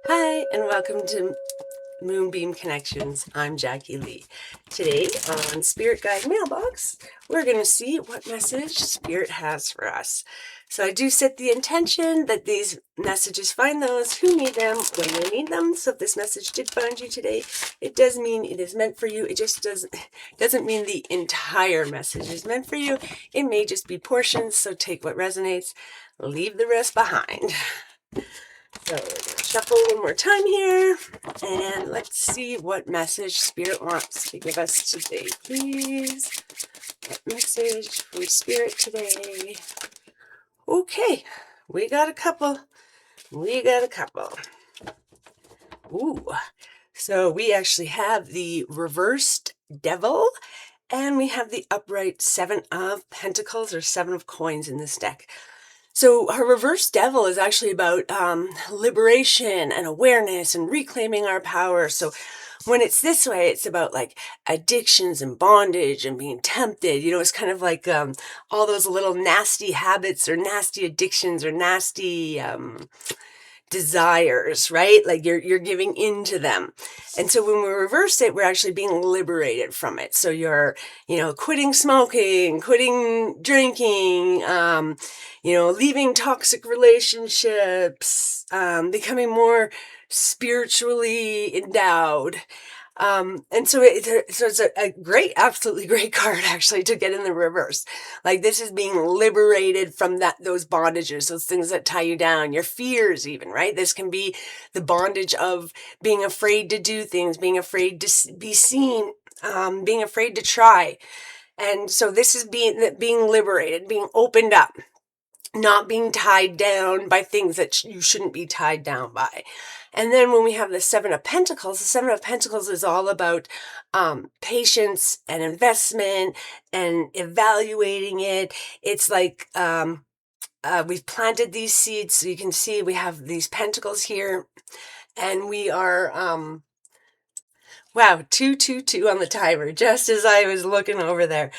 Hi, and welcome to Moonbeam Connections. I'm Jacqui-Leigh. Today on Spirit Guide Mailbox, we're going to see what message Spirit has for us. So I do set the intention that these messages find those who need them when they need them. So if this message did find you today, it does mean it is meant for you. It just doesn't mean the entire message is meant for you. It may just be portions, so take what resonates, leave the rest behind. So we're going to shuffle one more time here, and let's see what message Spirit wants to give us today, please. What message from Spirit today? Okay, we got a couple. Ooh, so we actually have the reversed Devil, and we have the upright Seven of Pentacles or Seven of Coins in this deck. So her reverse devil is actually about liberation and awareness and reclaiming our power. So when it's this way, it's about like addictions and bondage and being tempted. You know, it's kind of like all those little nasty habits or nasty addictions or nasty desires, right? Like you're giving into them. And so when we reverse it, we're actually being liberated from it. So you're, quitting smoking, quitting drinking, leaving toxic relationships, becoming more spiritually endowed. And so it's a great, absolutely great card actually to get in the reverse. Like this is being liberated from those bondages, those things that tie you down, your fears even, right? This can be the bondage of being afraid to do things, being afraid to be seen, being afraid to try. And so this is being liberated, being opened up, not being tied down by things that you shouldn't be tied down by. And then when we have the Seven of Pentacles, the Seven of Pentacles is all about patience and investment and evaluating it. It's like we've planted these seeds. So you can see we have these pentacles here, and we are wow, 222 on the timer, just as I was looking over there.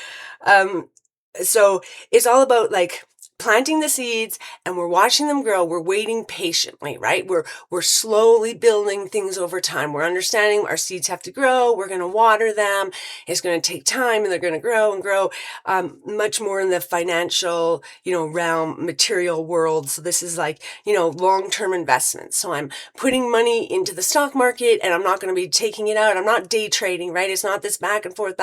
So it's all about like planting the seeds, and we're watching them grow. We're waiting patiently, right? We're slowly building things over time. We're understanding our seeds have to grow. We're going to water them. It's going to take time, and they're going to grow and grow, much more in the financial, realm, material world. So this is like, long-term investments. So I'm putting money into the stock market, and I'm not going to be taking it out. I'm not day trading, right? It's not this back and forth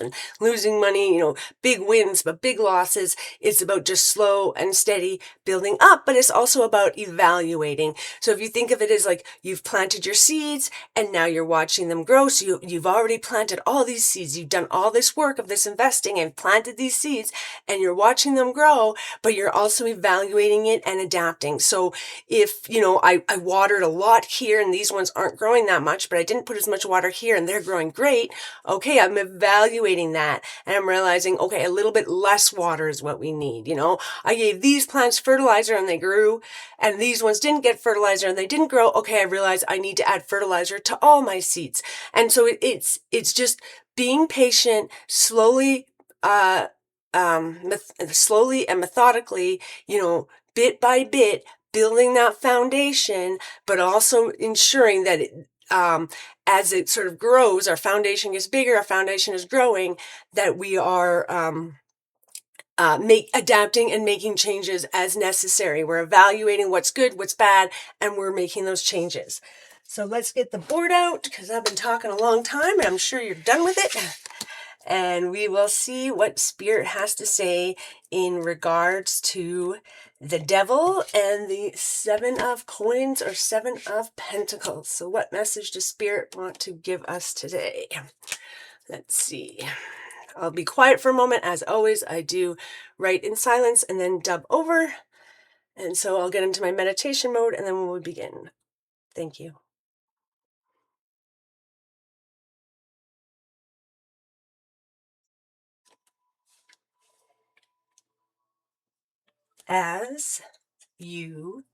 and losing money, big wins, but big losses. It's about just slow and steady building up, but it's also about evaluating. So if you think of it as like you've planted your seeds and now you're watching them grow. So you've already planted all these seeds. You've done all this work of this investing and planted these seeds, and you're watching them grow, but you're also evaluating it and adapting. So if, I watered a lot here and these ones aren't growing that much, but I didn't put as much water here and they're growing great. Okay, I'm evaluating that, and I'm realizing, okay, a little bit less water is what we need. I gave these plants fertilizer and they grew, and these ones didn't get fertilizer and they didn't grow. Okay, I realized I need to add fertilizer to all my seeds. And so it's just being patient, slowly and methodically, bit by bit, building that foundation, but also ensuring that as it sort of grows, our foundation gets bigger, our foundation is growing, that we are adapting and making changes as necessary. We're evaluating what's good, what's bad, and we're making those changes. So let's get the board out, because I've been talking a long time and I'm sure you're done with it. And we will see what Spirit has to say in regards to the Devil and the Seven of Coins or Seven of Pentacles. So what message does Spirit want to give us today? Let's see. I'll be quiet for a moment. As always, I do write in silence and then dub over. And so I'll get into my meditation mode, and then we'll begin. Thank you. As you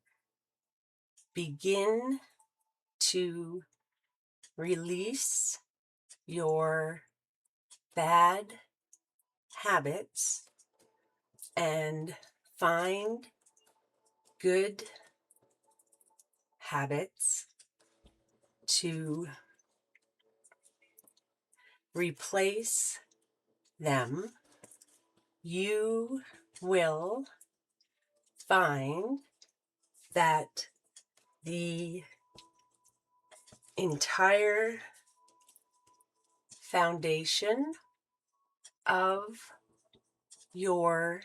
begin to release your bad habits and find good habits, to replace them, you will find that the entire foundation of your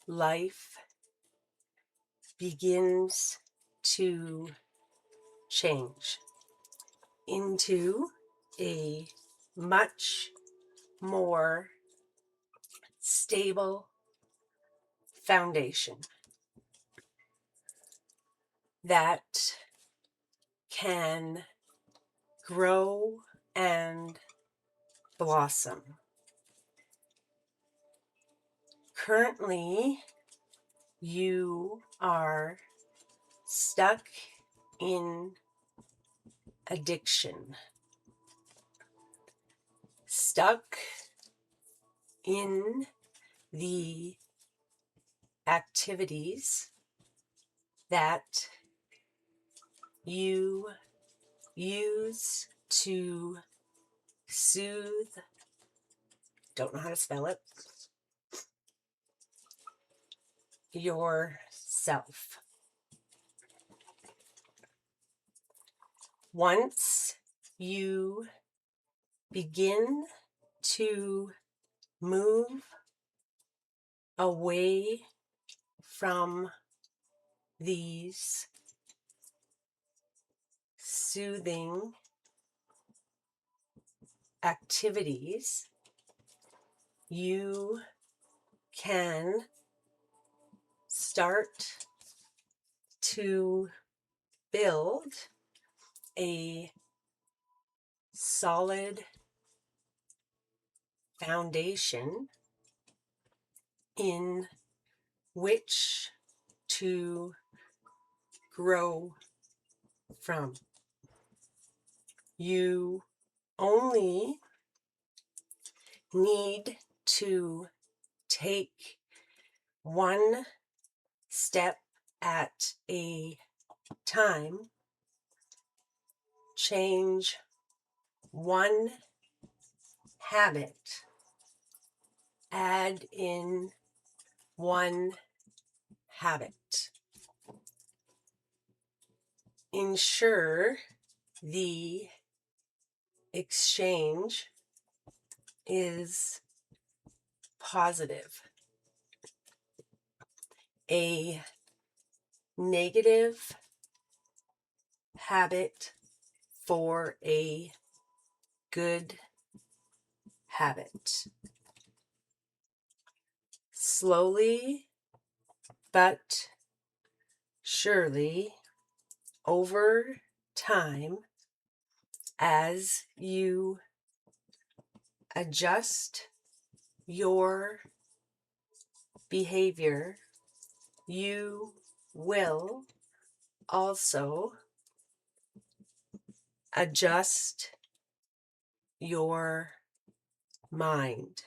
life begins to change into a much more stable foundation that can grow and blossom. Currently, you are stuck in addiction, stuck in the activities that you use to soothe, don't know how to spell it, yourself. Once you begin to move away from these soothing activities, you can start to build a solid foundation in which to grow from. You only need to take one step at a time, change one habit, add in one habit. Ensure the exchange is positive. A negative habit for a good habit. Slowly but surely, over time, as you adjust your behavior, you will also adjust your mind.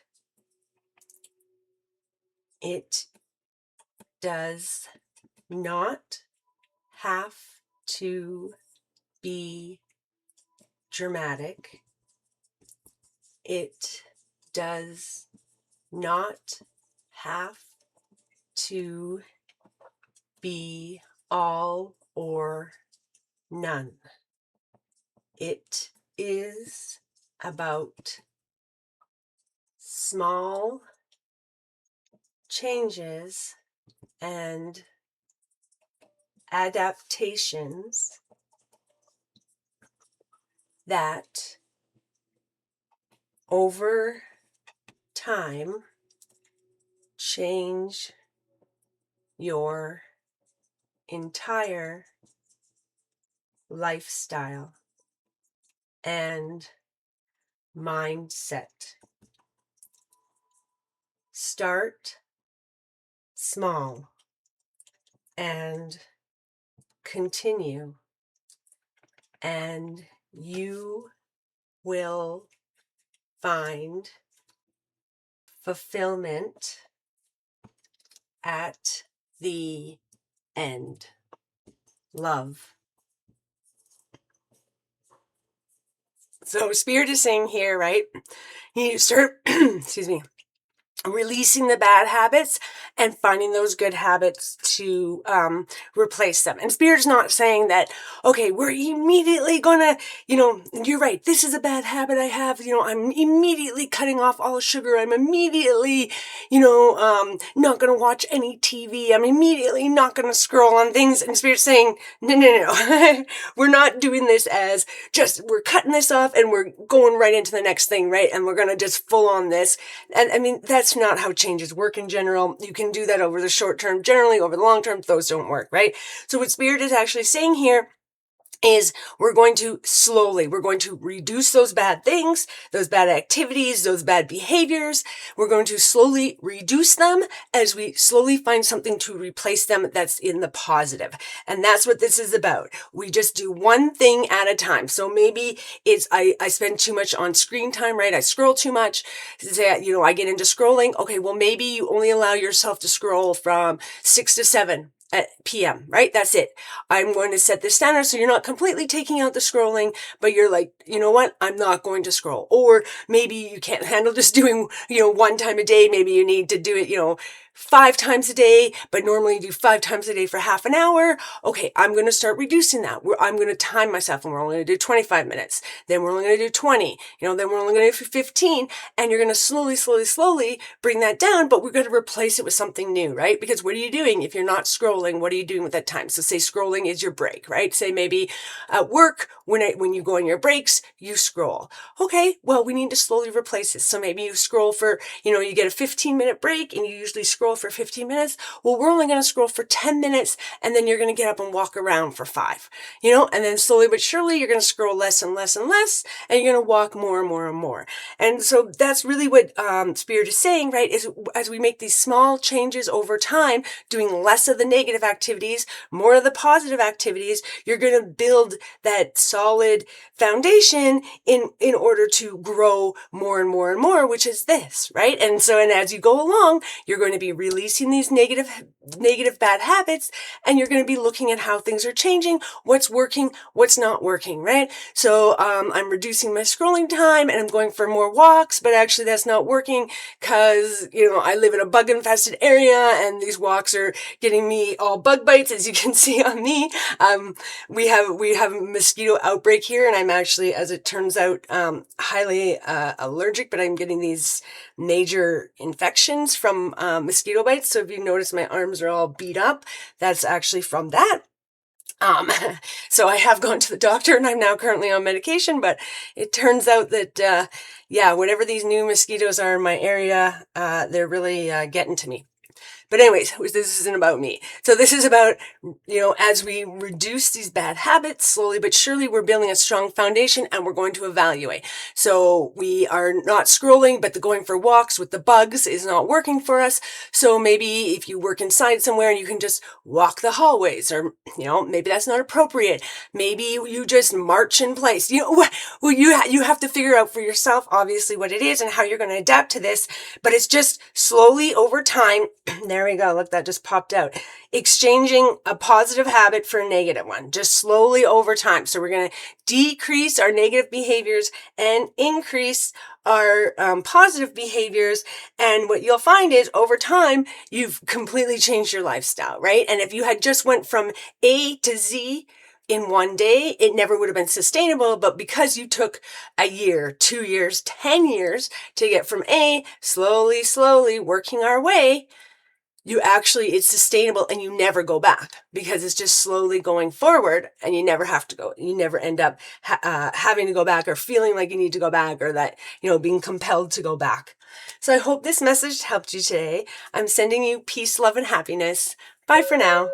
It does not have to be dramatic. It does not have to be all or none. It is about small changes and adaptations that over time change your entire lifestyle and mindset. Start small and continue, and you will find fulfillment at the end. Love. So Spirit is saying here, right? You start, excuse me, releasing the bad habits and finding those good habits to replace them. And Spirit's not saying that, okay, we're immediately gonna, you're right, this is a bad habit I have, I'm immediately cutting off all sugar. I'm immediately, not gonna watch any TV. I'm immediately not gonna scroll on things. And Spirit's saying, no. We're not doing this as just, we're cutting this off and we're going right into the next thing, right? And we're gonna just full on this. And I mean, that's not how changes work in general. You can do that over the short term. Generally, over the long term, those don't work, right? So what Spirit is actually saying here is we're going to reduce those bad things, those bad activities, those bad behaviors. We're going to slowly reduce them as we slowly find something to replace them that's in the positive. And that's what this is about. We just do one thing at a time. So maybe it's, I spend too much on screen time, right? I scroll too much. I get into scrolling. Okay, well, maybe you only allow yourself to scroll from 6 to 7 at PM, right? That's it. I'm going to set the standard so you're not completely taking out the scrolling, but you're like, you know what? I'm not going to scroll. Or maybe you can't handle just doing, one time a day. Maybe you need to do it, 5 times a day, but normally you do 5 times a day for half an hour. Okay, I'm going to start reducing that. I'm going to time myself and we're only going to do 25 minutes. Then we're only going to do 20, then we're only going to do 15. And you're going to slowly bring that down, but we're going to replace it with something new, right? Because what are you doing if you're not scrolling? What are you doing with that time? So say scrolling is your break, right? Say maybe at work, when you go on your breaks, you scroll. Okay, well, we need to slowly replace this. So maybe you scroll for, you get a 15-minute break and you usually scroll for 15 minutes. Well, we're only going to scroll for 10 minutes and then you're going to get up and walk around for 5, and then slowly but surely you're going to scroll less and less and less and you're going to walk more and more and more. And so that's really what Spirit is saying, right? Is as we make these small changes over time, doing less of the negative activities, more of the positive activities, you're going to build that solid foundation in order to grow more and more and more, which is this, right? And as you go along, you're going to be releasing these negative bad habits, and you're going to be looking at how things are changing, what's working, what's not working, right? So I'm reducing my scrolling time and I'm going for more walks, but actually that's not working because, I live in a bug infested area and these walks are getting me all bug bites, as you can see on me. We have a mosquito outbreak here, and I'm actually, as it turns out, highly allergic, but I'm getting these major infections from mosquito bites. So if you notice my arms are all beat up, that's actually from that. So I have gone to the doctor and I'm now currently on medication, but it turns out that, whatever these new mosquitoes are in my area, they're really getting to me. But anyways, this isn't about me. So this is about, as we reduce these bad habits, slowly but surely, we're building a strong foundation and we're going to evaluate. So we are not scrolling, but the going for walks with the bugs is not working for us. So maybe if you work inside somewhere and you can just walk the hallways, or, maybe that's not appropriate. Maybe you just march in place. Well, you have to figure out for yourself, obviously, what it is and how you're going to adapt to this. But it's just slowly over time. There we go. Look, that just popped out. Exchanging a positive habit for a negative one, just slowly over time. So we're going to decrease our negative behaviors and increase our positive behaviors. And what you'll find is over time, you've completely changed your lifestyle, right? And if you had just went from A to Z in one day, it never would have been sustainable. But because you took a year, 2 years, 10 years to get from A, slowly working our way, it's sustainable and you never go back because it's just slowly going forward and you never have to go. You never end up having to go back or feeling like you need to go back or that, being compelled to go back. So I hope this message helped you today. I'm sending you peace, love, and happiness. Bye for now.